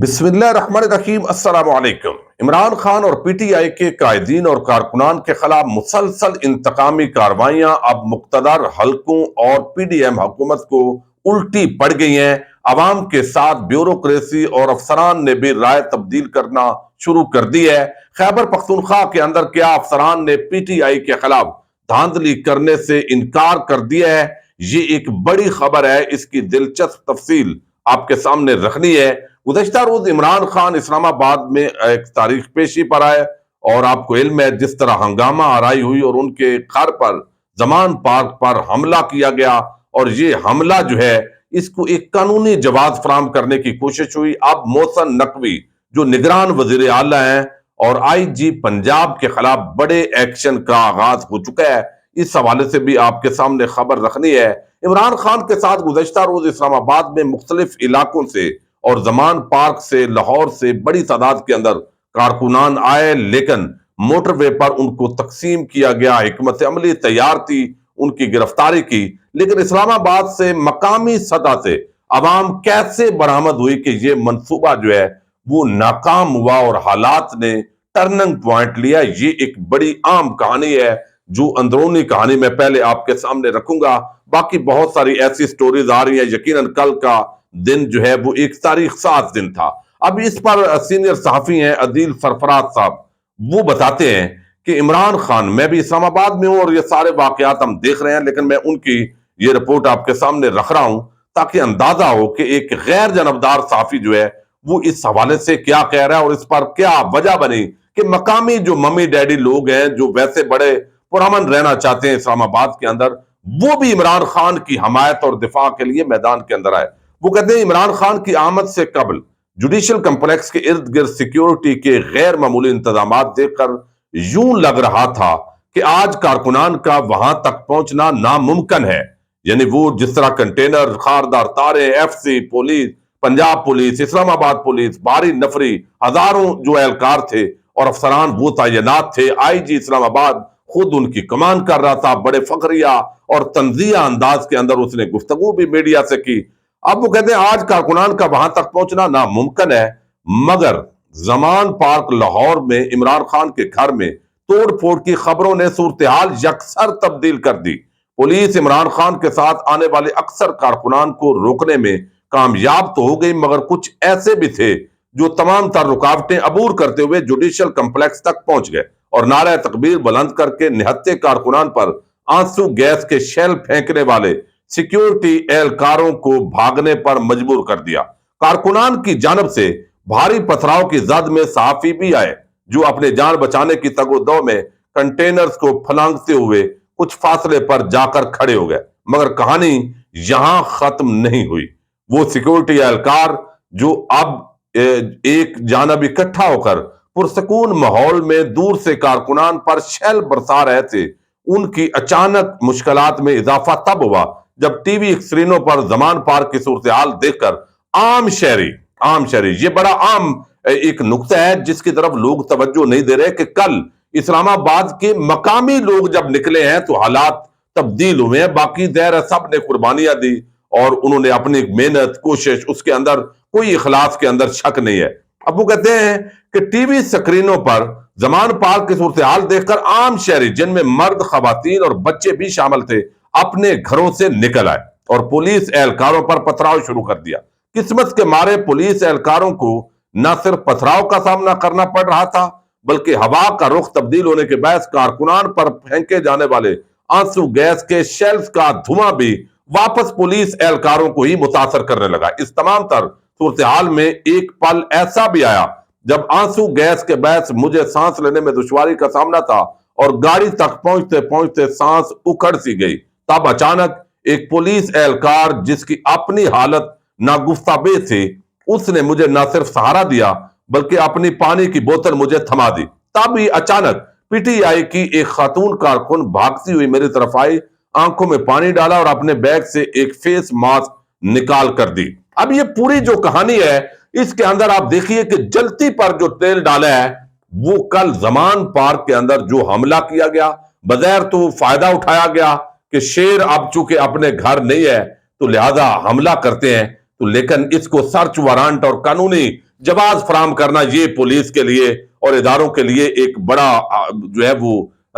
بسم اللہ الرحمن الرحیم۔ السلام علیکم۔ عمران خان اور پی ٹی آئی کے قائدین اور کارکنان کے خلاف مسلسل انتقامی کارروائیاں اب مقتدر حلقوں اور پی ڈی ایم حکومت کو الٹی پڑ گئی ہیں۔ عوام کے ساتھ بیوروکریسی اور افسران نے بھی رائے تبدیل کرنا شروع کر دی ہے۔ خیبر پختونخوا کے اندر کیا افسران نے پی ٹی آئی کے خلاف دھاندلی کرنے سے انکار کر دیا ہے؟ یہ ایک بڑی خبر ہے، اس کی دلچسپ تفصیل آپ کے سامنے رکھنی ہے۔ گزشتہ روز عمران خان اسلام آباد میں ایک تاریخ پیشی پر آئے اور آپ کو علم ہے جس طرح ہنگامہ آرائی ہوئی اور ان کے گھر پر زمان پارک پر حملہ کیا گیا، اور یہ حملہ جو ہے اس کو ایک قانونی جواز فراہم کرنے کی کوشش ہوئی۔ اب محسن نقوی جو نگران وزیر اعلیٰ ہیں اور آئی جی پنجاب کے خلاف بڑے ایکشن کا آغاز ہو چکا ہے، اس حوالے سے بھی آپ کے سامنے خبر رکھنی ہے۔ عمران خان کے ساتھ گزشتہ روز اسلام آباد میں مختلف علاقوں سے اور زمان پارک سے، لاہور سے بڑی تعداد کے اندر کارکنان آئے، لیکن موٹر وے پر ان کو تقسیم کیا گیا۔ حکمت عملی تیار تھی ان کی گرفتاری کی، لیکن اسلام آباد سے مقامی سطح سے عوام کیسے برآمد ہوئی کہ یہ منصوبہ جو ہے وہ ناکام ہوا اور حالات نے ٹرننگ پوائنٹ لیا۔ یہ ایک بڑی عام کہانی ہے جو اندرونی کہانی میں پہلے آپ کے سامنے رکھوں گا، باقی بہت ساری ایسی سٹوریز آ رہی ہیں۔ یقیناً کل کا دن جو ہے وہ ایک تاریخ ساز دن تھا۔ اب اس پر سینئر صحافی ہیں عدیل سرفراز صاحب، وہ بتاتے ہیں کہ عمران خان، میں بھی اسلام آباد میں ہوں اور یہ سارے واقعات ہم دیکھ رہے ہیں، لیکن میں ان کی یہ رپورٹ آپ کے سامنے رکھ رہا ہوں تاکہ اندازہ ہو کہ ایک غیر جانبدار صحافی جو ہے وہ اس حوالے سے کیا کہہ رہا ہے اور اس پر کیا وجہ بنی کہ مقامی جو ممی ڈیڈی لوگ ہیں جو ویسے بڑے پرامن رہنا چاہتے ہیں اسلام آباد کے اندر، وہ بھی عمران خان کی حمایت اور دفاع کے لیے میدان کے اندر آئے۔ وہ کہتے ہیں عمران خان کی آمد سے قبل جوڈیشل کمپلیکس کے ارد گرد سیکیورٹی کے غیر معمولی انتظامات دیکھ کر یوں لگ رہا تھا کہ آج کارکنان کا وہاں تک پہنچنا ناممکن ہے۔ یعنی وہ جس طرح کنٹینر، خاردار تارے، F C, police, Punjab police, Islamabad police, بھاری نفری، ہزاروں جو اہلکار تھے اور افسران وہ تعینات تھے۔ آئی جی اسلام آباد خود ان کی کمان کر رہا تھا، بڑے فخریہ اور تنزیہ انداز کے اندر اس نے گفتگو بھی میڈیا سے کی۔ اب وہ کہتے ہیں آج کارکنان کا وہاں تک پہنچنا ناممکن ہے، مگر زمان پارک لاہور میں عمران خان کے گھر میں توڑ پھوڑ کی خبروں نے صورتحال یکسر تبدیل کر دی۔ پولیس عمران خان کے ساتھ آنے والے اکثر کارکنان کو روکنے میں کامیاب تو ہو گئی، مگر کچھ ایسے بھی تھے جو تمام تر رکاوٹیں عبور کرتے ہوئے جوڈیشل کمپلیکس تک پہنچ گئے اور نعرہ تکبیر بلند کر کے نہتے کارکنان پر آنسو گیس کے شیل پھینکنے والے سیکیورٹی اہلکاروں کو بھاگنے پر مجبور کر دیا۔ کارکنان کی جانب سے بھاری پتھراؤ کی زد میں صحافی بھی آئے جو اپنے جان بچانے کی تگ و دو میں کنٹینرز کو پھلانگتے ہوئے کچھ فاصلے پر جا کر کھڑے ہو گئے، مگر کہانی یہاں ختم نہیں ہوئی۔ وہ سیکیورٹی اہلکار جو اب ایک جانب اکٹھا ہو کر پرسکون ماحول میں دور سے کارکنان پر شیل برسا رہے تھے، ان کی اچانک مشکلات میں اضافہ تب ہوا جب ٹی وی اسکرینوں پر زمان پارک کی صورتحال دیکھ کر عام شہری، یہ بڑا عام ایک نقطہ ہے جس کی طرف لوگ توجہ نہیں دے رہے کہ کل اسلام آباد کے مقامی لوگ جب نکلے ہیں تو حالات تبدیل ہوئے ہیں۔ باقی ظاہر ہے سب نے قربانیاں دی اور انہوں نے اپنی محنت، کوشش، اس کے اندر کوئی اخلاص کے اندر شک نہیں ہے۔ اب وہ کہتے ہیں کہ ٹی وی اسکرینوں پر زمان پارک کی صورتحال دیکھ کر عام شہری، جن میں مرد، خواتین اور بچے بھی شامل تھے، اپنے گھروں سے نکل آئے اور پولیس اہلکاروں پر پتھراؤ شروع کر دیا۔ قسمت کے مارے پولیس اہلکاروں کو نہ صرف پتھراؤ کا سامنا کرنا پڑ رہا تھا، بلکہ ہوا کا رخ تبدیل ہونے کے باعث کارکنان پر پھینکے جانے والے آنسو گیس کے شیلز کا دھواں بھی واپس پولیس اہلکاروں کو ہی متاثر کرنے لگا۔ اس تمام تر صورتحال میں ایک پل ایسا بھی آیا جب آنسو گیس کے باعث مجھے سانس لینے میں دشواری کا سامنا تھا اور گاڑی تک پہنچتے پہنچتے سانس اکھڑ سی گئی۔ تب اچانک ایک پولیس اہلکار جس کی اپنی حالت ناگفتہ تھی، اس نے مجھے نہ صرف سہارا دیا بلکہ اپنی پانی کی بوتل مجھے تھما دی۔ تب ہی اچانک پی ٹی آئی کی ایک خاتون کارکن بھاگتی ہوئی میری طرف آئی، آنکھوں میں پانی ڈالا اور اپنے بیگ سے ایک فیس ماسک نکال کر دی۔ اب یہ پوری جو کہانی ہے اس کے اندر آپ دیکھیے کہ جلتی پر جو تیل ڈالا ہے وہ کل زمان پارک کے اندر جو حملہ کیا گیا، بظاہر تو فائدہ اٹھایا گیا کہ شیر اب چونکہ اپنے گھر نہیں ہے تو لہذا حملہ کرتے ہیں، تو لیکن اس کو سرچ وارانٹ اور قانونی جواز فراہم کرنا یہ پولیس کے لیے اور اداروں کے لیے ایک بڑا جو ہے وہ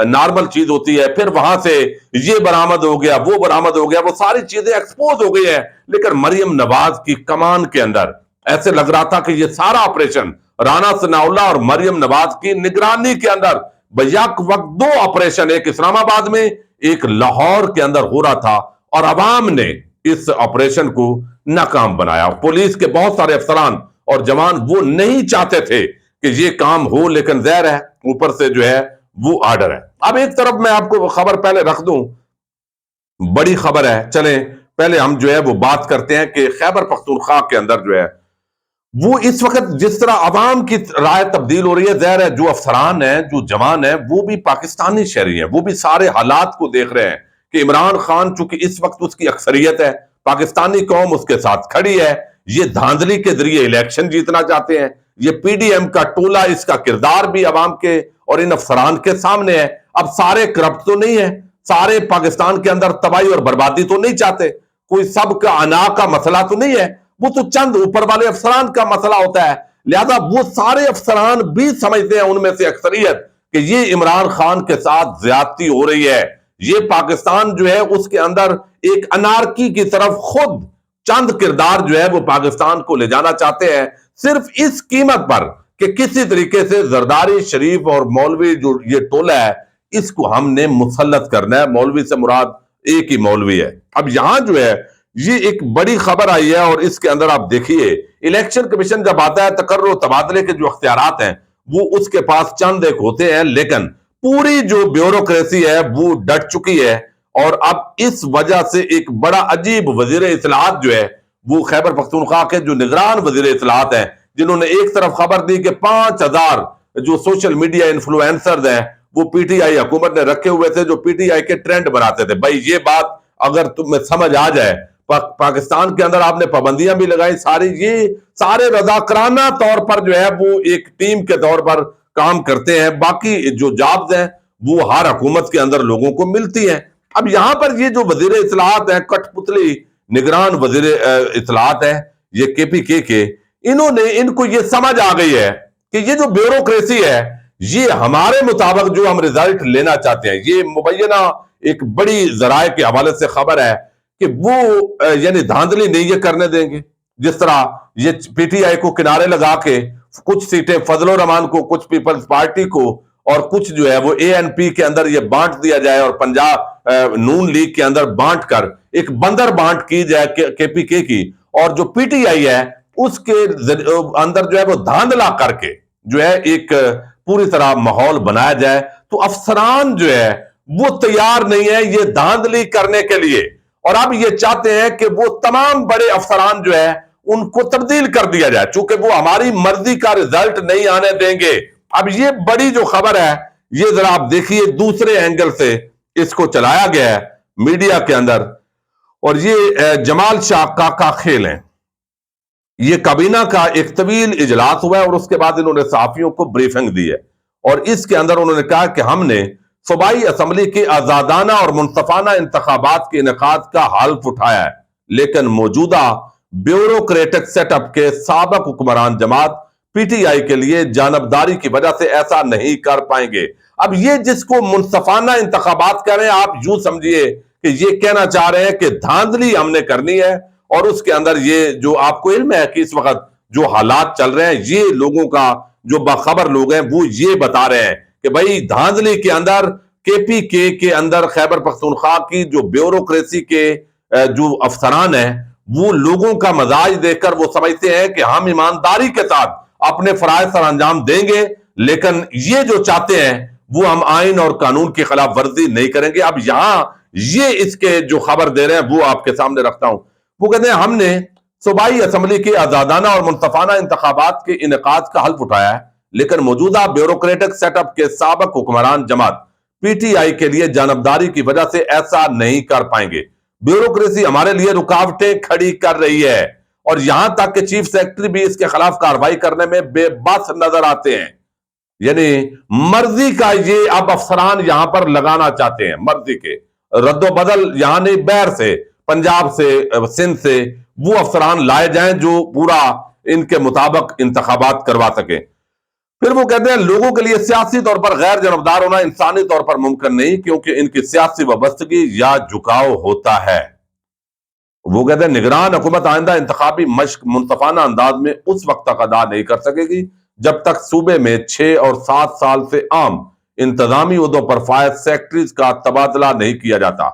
نارمل چیز ہوتی ہے. پھر وہاں سے یہ برآمد ہو گیا، وہ برآمد ہو گیا، وہ ساری چیزیں ایکسپوز ہو گئی ہیں. لیکن مریم نواز کی کمان کے اندر ایسے لگ رہا تھا کہ یہ سارا آپریشن رانا ثناء اللہ اور مریم نواز کی نگرانی کے اندر بیک وقت دو آپریشن، ایک اسلام آباد میں ایک لاہور کے اندر ہو رہا تھا، اور عوام نے اس آپریشن کو ناکام بنایا. پولیس کے بہت سارے افسران اور جوان وہ نہیں چاہتے تھے کہ یہ کام ہو، لیکن ظاہر ہے اوپر سے جو ہے وہ آرڈر ہے. اب ایک طرف میں آپ کو خبر پہلے رکھ دوں، بڑی خبر ہے. چلیں پہلے ہم جو ہے وہ بات کرتے ہیں کہ خیبر پختونخوا کے اندر جو ہے وہ اس وقت جس طرح عوام کی رائے تبدیل ہو رہی ہے. ظاہر ہے جو افسران ہیں، جو جوان ہیں، وہ بھی پاکستانی شہری ہیں، وہ بھی سارے حالات کو دیکھ رہے ہیں کہ عمران خان چونکہ اس وقت اس کی اکثریت ہے، پاکستانی قوم اس کے ساتھ کھڑی ہے، یہ دھاندلی کے ذریعے الیکشن جیتنا چاہتے ہیں. یہ پی ڈی ایم کا ٹولہ، اس کا کردار بھی عوام کے اور ان افسران کے سامنے ہے. اب سارے کرپٹ تو نہیں ہے، سارے پاکستان کے اندر تباہی اور بربادی تو نہیں چاہتے، کوئی سب کا انا کا مسئلہ تو نہیں ہے، وہ تو چند اوپر والے افسران کا مسئلہ ہوتا ہے. لہذا وہ سارے افسران بھی سمجھتے ہیں، ان میں سے اکثریت، کہ یہ عمران خان کے ساتھ زیادتی ہو رہی ہے. یہ پاکستان جو ہے اس کے اندر ایک انارکی کی طرف خود چند کردار جو ہے وہ پاکستان کو لے جانا چاہتے ہیں، صرف اس قیمت پر کہ کسی طریقے سے زرداری، شریف اور مولوی جو یہ ٹولہ ہے اس کو ہم نے مسلط کرنا ہے. مولوی سے مراد ایک ہی مولوی ہے. اب یہاں جو ہے یہ ایک بڑی خبر آئی ہے، اور اس کے اندر آپ دیکھیے الیکشن کمیشن جب آتا ہے تقرر و تبادلے کے جو اختیارات ہیں وہ اس کے پاس چند ایک ہوتے ہیں، لیکن پوری جو بیوروکریسی ہے وہ ڈٹ چکی ہے. اور اب اس وجہ سے ایک بڑا عجیب وزیر اطلاعات جو ہے وہ خیبر پختونخوا کے جو نگران وزیر اطلاعات ہیں، جنہوں نے ایک طرف خبر دی کہ 5000 جو سوشل میڈیا انفلوئنسرز ہیں وہ پی ٹی آئی حکومت نے رکھے ہوئے تھے جو پی ٹی آئی کے ٹرینڈ بناتے تھے. بھائی یہ بات اگر تمہیں سمجھ آ جائے، پاکستان کے اندر آپ نے پابندیاں بھی لگائی ساری، یہ سارے رضاکارانہ طور پر جو ہے وہ ایک ٹیم کے طور پر کام کرتے ہیں. باقی جو جابز ہیں وہ ہر حکومت کے اندر لوگوں کو ملتی ہیں. اب یہاں پر یہ جو وزیر اطلاعات ہیں، کٹ پتلی نگران وزیر اطلاعات ہیں یہ کے پی کے، ان کو یہ سمجھ آ گئی ہے کہ یہ جو بیوروکریسی ہے یہ ہمارے مطابق جو ہم رزلٹ لینا چاہتے ہیں، یہ مبینہ ایک بڑی ذرائع کے حوالے سے خبر ہے کہ وہ یعنی دھاندلی نہیں یہ کرنے دیں گے. جس طرح یہ پی ٹی آئی کو کنارے لگا کے کچھ سیٹیں فضل الرحمان کو، کچھ پیپلز پارٹی کو، اور کچھ جو ہے وہ اے این پی کے اندر یہ بانٹ دیا جائے، اور پنجاب نون لیگ کے اندر بانٹ کر ایک بندر بانٹ کی جائے کے پی کے کی، اور جو پی ٹی آئی ہے اس کے اندر جو ہے وہ دھاندلا کر کے جو ہے ایک پوری طرح ماحول بنایا جائے. تو افسران جو ہے وہ تیار نہیں ہے یہ دھاندلی کرنے کے لیے، اور اب یہ چاہتے ہیں کہ وہ تمام بڑے افسران جو ہے ان کو تبدیل کر دیا جائے، چونکہ وہ ہماری مرضی کا رزلٹ نہیں آنے دیں گے. اب یہ بڑی جو خبر ہے یہ ذرا آپ دیکھیے دوسرے اینگل سے اس کو چلایا گیا ہے میڈیا کے اندر، اور یہ جمال شاہ کا کھیل ہے. یہ کابینہ کا ایک طویل اجلاس ہوا ہے اور اس کے بعد انہوں نے صحافیوں کو بریفنگ دی ہے، اور اس کے اندر انہوں نے کہا کہ ہم نے صوبائی اسمبلی کے آزادانہ اور منصفانہ انتخابات کے انعقاد کا حلف اٹھایا ہے، لیکن موجودہ بیوروکریٹک سیٹ اپ کے سابق حکمران جماعت پی ٹی آئی کے لیے جانبداری کی وجہ سے ایسا نہیں کر پائیں گے. اب یہ جس کو منصفانہ انتخابات کہہ رہے ہیں، آپ یوں سمجھیے کہ یہ کہنا چاہ رہے ہیں کہ دھاندلی ہم نے کرنی ہے، اور اس کے اندر یہ جو آپ کو علم ہے کہ اس وقت جو حالات چل رہے ہیں، یہ لوگوں کا جو باخبر لوگ ہیں وہ یہ بتا رہے ہیں کہ بھائی دھاندلی کے اندر کے پی کے اندر خیبر پختونخوا کی جو بیوروکریسی کے جو افسران ہیں وہ لوگوں کا مزاج دیکھ کر وہ سمجھتے ہیں کہ ہم ایمانداری کے ساتھ اپنے فرائض سر انجام دیں گے، لیکن یہ جو چاہتے ہیں وہ ہم آئین اور قانون کی خلاف ورزی نہیں کریں گے. اب یہاں یہ اس کے جو خبر دے رہے ہیں وہ آپ کے سامنے رکھتا ہوں. وہ کہتے ہیں ہم نے صوبائی اسمبلی کے آزادانہ اور منصفانہ انتخابات کے انعقاد کا حلف اٹھایا ہے، لیکن موجودہ بیوروکریٹک سیٹ اپ کے سابق حکمران جماعت پی ٹی آئی کے لیے جانبداری کی وجہ سے ایسا نہیں کر پائیں گے. بیوروکریسی ہمارے لیے رکاوٹیں کھڑی کر رہی ہے، اور یہاں تک کہ چیف سیکرٹری بھی اس کے خلاف کارروائی کرنے میں بے بس نظر آتے ہیں. یعنی مرضی کا یہ اب افسران یہاں پر لگانا چاہتے ہیں، مرضی کے رد و بدل یہاں نہیں، بہر سے، پنجاب سے، سندھ سے وہ افسران لائے جائیں جو پورا ان کے مطابق انتخابات کروا سکیں۔ پھر وہ کہتے ہیں لوگوں کے لیے سیاسی طور پر غیر جانبدار ہونا انسانی طور پر ممکن نہیں، کیونکہ ان کی سیاسی وابستگی یا جھکاؤ ہوتا ہے۔ وہ کہتے ہیں نگران حکومت آئندہ انتخابی مشق منصفانہ انداز میں اس وقت تک ادا نہیں کر سکے گی جب تک صوبے میں 6 اور 7 سال سے عام انتظامی عہدوں پر فائز سیکٹریز کا تبادلہ نہیں کیا جاتا۔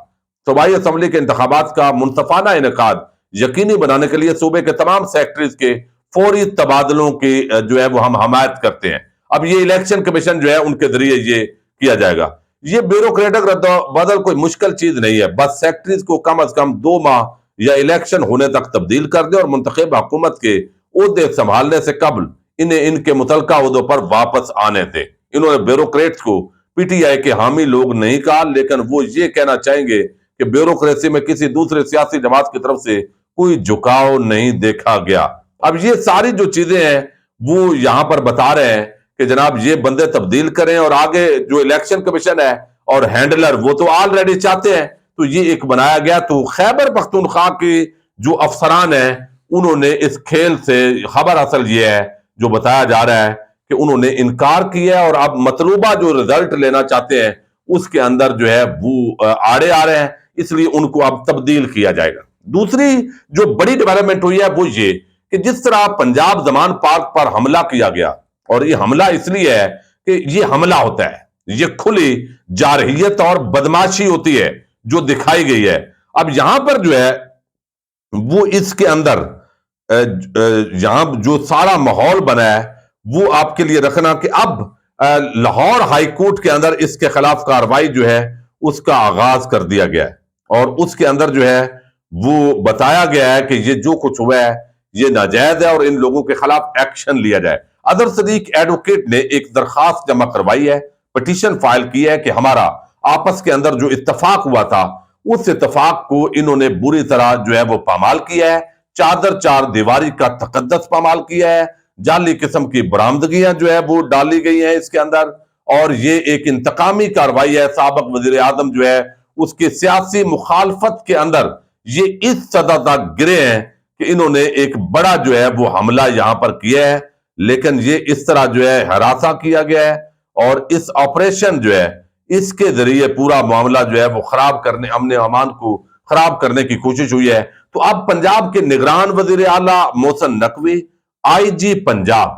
صوبائی اسمبلی کے انتخابات کا منصفانہ انعقاد یقینی بنانے کے لیے صوبے کے تمام سیکٹریز کے فوری تبادلوں کی جو ہے وہ ہم حمایت کرتے ہیں۔ اب یہ الیکشن کمیشن جو ہے ان کے ذریعے یہ کیا جائے گا۔ یہ بیوروکریٹک رد و بدل کوئی مشکل چیز نہیں ہے، بس سیکٹریز کو کم از کم 2 ماہ یا الیکشن ہونے تک تبدیل کر دیں اور منتخب حکومت کے عہدے سنبھالنے سے قبل انہیں ان کے متعلقہ عہدوں پر واپس آنے دیں۔ انہوں نے بیوروکریٹس کو پی ٹی آئی کے حامی لوگ نہیں کہا، لیکن وہ یہ کہنا چاہیں گے کہ بیوروکریسی میں کسی دوسرے سیاسی جماعت کی طرف سے کوئی جھکاؤ نہیں دیکھا گیا۔ اب یہ ساری جو چیزیں ہیں وہ یہاں پر بتا رہے ہیں کہ جناب یہ بندے تبدیل کریں، اور آگے جو الیکشن کمیشن ہے اور ہینڈلر وہ تو آلریڈی چاہتے ہیں، تو یہ ایک بنایا گیا۔ تو خیبر پختونخوا کے جو افسران ہیں انہوں نے اس کھیل سے خبر اصل یہ ہے جو بتایا جا رہا ہے کہ انہوں نے انکار کیا ہے، اور اب مطلوبہ جو رزلٹ لینا چاہتے ہیں اس کے اندر جو ہے وہ آڑے آ رہے ہیں، اس لیے ان کو اب تبدیل کیا جائے گا۔ دوسری جو بڑی ڈیولپمنٹ ہوئی ہے وہ یہ کہ جس طرح پنجاب زمان پارک پر حملہ کیا گیا، اور یہ حملہ اس لیے ہے کہ یہ حملہ ہوتا ہے، یہ کھلی جارحیت اور بدماشی ہوتی ہے جو دکھائی گئی ہے۔ اب یہاں پر جو ہے وہ اس کے اندر یہاں جو سارا ماحول بنا ہے وہ آپ کے لیے رکھنا کہ اب لاہور ہائی کورٹ کے اندر اس کے خلاف کاروائی جو ہے اس کا آغاز کر دیا گیا ہے، اور اس کے اندر جو ہے وہ بتایا گیا ہے کہ یہ جو کچھ ہوا ہے یہ ناجائز ہے اور ان لوگوں کے خلاف ایکشن لیا جائے۔ ادر صدیق ایڈوکیٹ نے ایک درخواست جمع کروائی ہے، پٹیشن فائل کی ہے کہ ہمارا آپس کے اندر جو اتفاق ہوا تھا اس اتفاق کو انہوں نے بری طرح جو ہے وہ پامال کیا ہے، چادر چار دیواری کا تقدس پامال کیا ہے، جعلی قسم کی برآمدگیاں جو ہے وہ ڈالی گئی ہیں اس کے اندر، اور یہ ایک انتقامی کاروائی ہے۔ سابق وزیر اعظم جو ہے اس کی سیاسی مخالفت کے اندر یہ اس سطح تک گرے ہیں کہ انہوں نے ایک بڑا جو ہے وہ حملہ یہاں پر کیا ہے، لیکن یہ اس طرح جو ہے ہراساں کیا گیا ہے، اور اس آپریشن جو ہے اس کے ذریعے پورا معاملہ جو ہے وہ خراب کرنے، امن و امان کو خراب کرنے کی کوشش ہوئی ہے۔ تو اب پنجاب کے نگران وزیر اعلیٰ محسن نقوی، آئی جی پنجاب،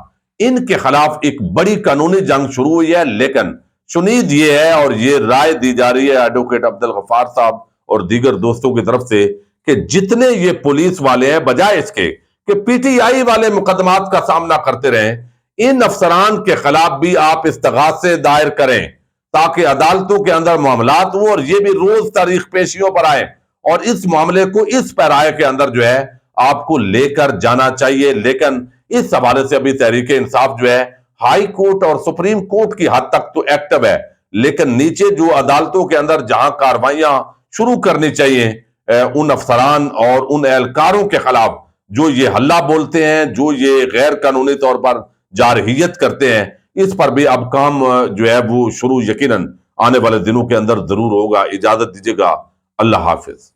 ان کے خلاف ایک بڑی قانونی جنگ شروع ہوئی ہے، لیکن شنید یہ ہے اور یہ رائے دی جا رہی ہے ایڈوکیٹ عبدالغفار صاحب اور دیگر دوستوں کی طرف سے کہ جتنے یہ پولیس والے ہیں بجائے اس کے کہ پی ٹی آئی والے مقدمات کا سامنا کرتے رہیں، ان افسران کے خلاف بھی آپ استغاثے دائر کریں تاکہ عدالتوں کے اندر معاملات ہوں اور یہ بھی روز تاریخ پیشیوں پر آئیں، اور اس معاملے کو اس پیرائے کے اندر جو ہے آپ کو لے کر جانا چاہیے۔ لیکن اس حوالے سے ابھی تحریک انصاف جو ہے ہائی کورٹ اور سپریم کورٹ کی حد تک تو ایکٹیو ہے، لیکن نیچے جو عدالتوں کے اندر جہاں کاروائیاں شروع کرنی چاہیے ان افسران اور ان اہلکاروں کے خلاف جو یہ ہلہ بولتے ہیں، جو یہ غیر قانونی طور پر جارحیت کرتے ہیں، اس پر بھی اب کام جو ہے وہ شروع یقیناً آنے والے دنوں کے اندر ضرور ہوگا۔ اجازت دیجیے گا، اللہ حافظ۔